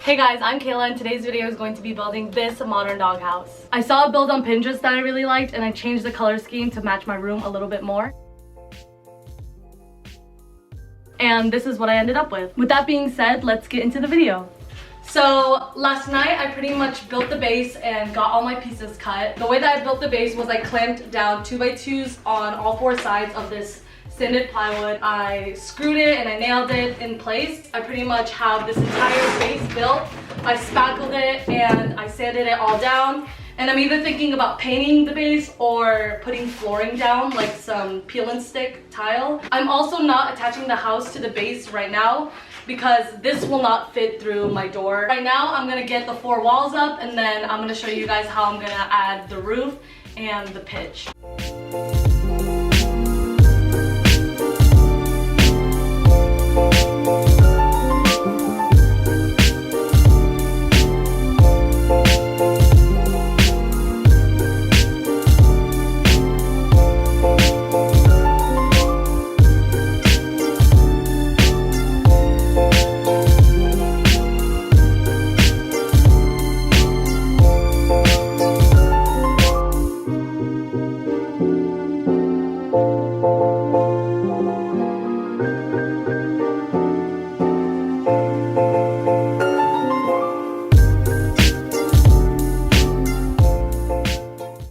Hey guys, I'm Kayla and today's video is going to be building this modern doghouse. I saw a build on Pinterest that I really liked and I changed the color scheme to match my room a little bit more. And this is what I ended up with. With that being said, let's get into the video. So last night I pretty much built the base and got all my pieces cut. The way that I built the base was I clamped down 2x2s on all four sides of this sanded plywood. I screwed it and I nailed it in place. I pretty much have this entire base built. I spackled it and I sanded it all down. And I'm either thinking about painting the base or putting flooring down, like some peel and stick tile. I'm also not attaching the house to the base right now because this will not fit through my door. Right now I'm gonna get the four walls up and then I'm gonna show you guys how I'm gonna add the roof and the pitch.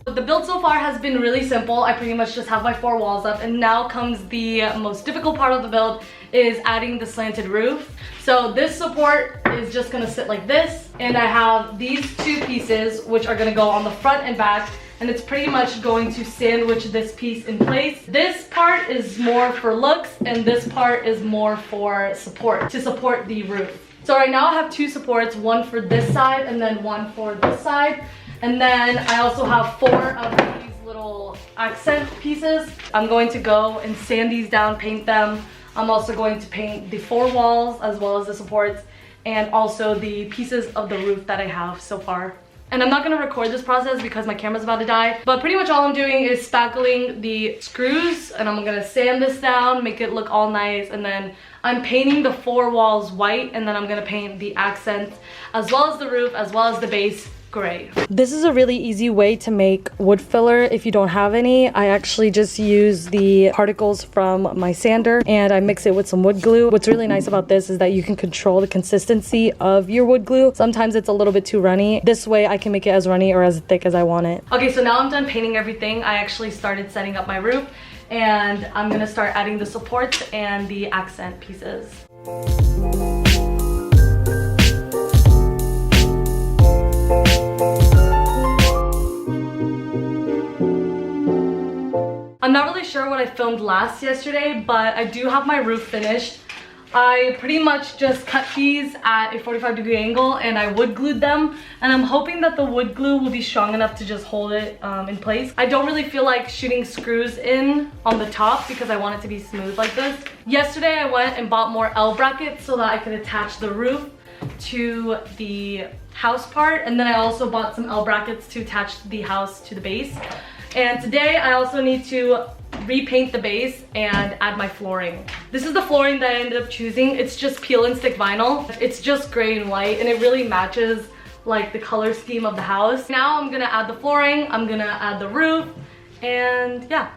The build so far has been really simple. I pretty much just have my four walls up and now comes the most difficult part of the build is adding the slanted roof. So this support is just gonna sit like this and I have these two pieces which are gonna go on the front and back and it's pretty much going to sandwich this piece in place. This part is more for looks and this part is more for support, to support the roof. So right now I have two supports, one for this side and then one for this side. And then I also have four of these little accent pieces. I'm going to go and sand these down, paint them. I'm also going to paint the four walls as well as the supports and also the pieces of the roof that I have so far. And I'm not gonna record this process because my camera's about to die, but pretty much all I'm doing is spackling the screws and I'm gonna sand this down, make it look all nice, and then I'm painting the four walls white and then I'm gonna paint the accents as well as the roof as well as the base gray. This is a really easy way to make wood filler if you don't have any. I actually just use the particles from my sander and I mix it with some wood glue. What's really nice about this is that you can control the consistency of your wood glue. Sometimes it's a little bit too runny. This way I can make it as runny or as thick as I want it. Okay, so now I'm done painting everything. I actually started setting up my roof and I'm gonna start adding the supports and the accent pieces. I'm not really sure what I filmed last yesterday, but I do have my roof finished. I pretty much just cut these at a 45-degree angle and I wood glued them, and I'm hoping that the wood glue will be strong enough to just hold it in place. I don't really feel like shooting screws in on the top because I want it to be smooth like this. Yesterday I went and bought more L brackets so that I could attach the roof to the house part, and then I also bought some L brackets to attach the house to the base. And today I also need to repaint the base and add my flooring. This is the flooring that I ended up choosing. It's just peel and stick vinyl. It's just gray and white and it really matches like the color scheme of the house. Now I'm gonna add the flooring, I'm gonna add the roof, and yeah.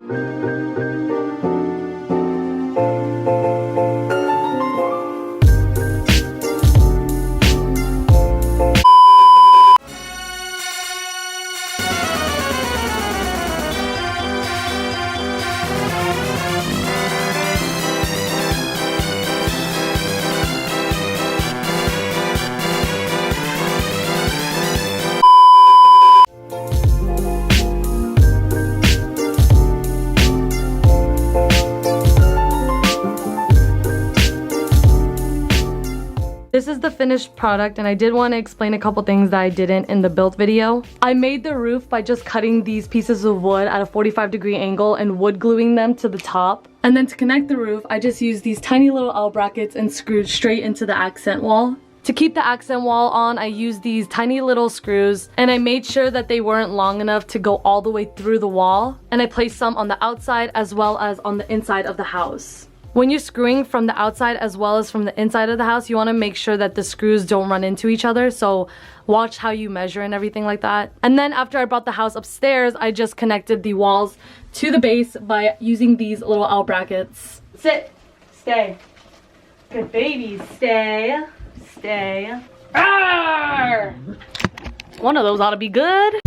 This is the finished product and I did want to explain a couple things that I didn't in the build video. I made the roof by just cutting these pieces of wood at a 45-degree angle and wood gluing them to the top. And then to connect the roof, I just used these tiny little L brackets and screwed straight into the accent wall. To keep the accent wall on, I used these tiny little screws and I made sure that they weren't long enough to go all the way through the wall. And I placed some on the outside as well as on the inside of the house. When you're screwing from the outside as well as from the inside of the house, you want to make sure that the screws don't run into each other. So watch how you measure and everything like that. And then after I brought the house upstairs, I just connected the walls to the base by using these little L brackets. Sit. Stay. Good baby. Stay. Stay. Arr! One of those ought to be good.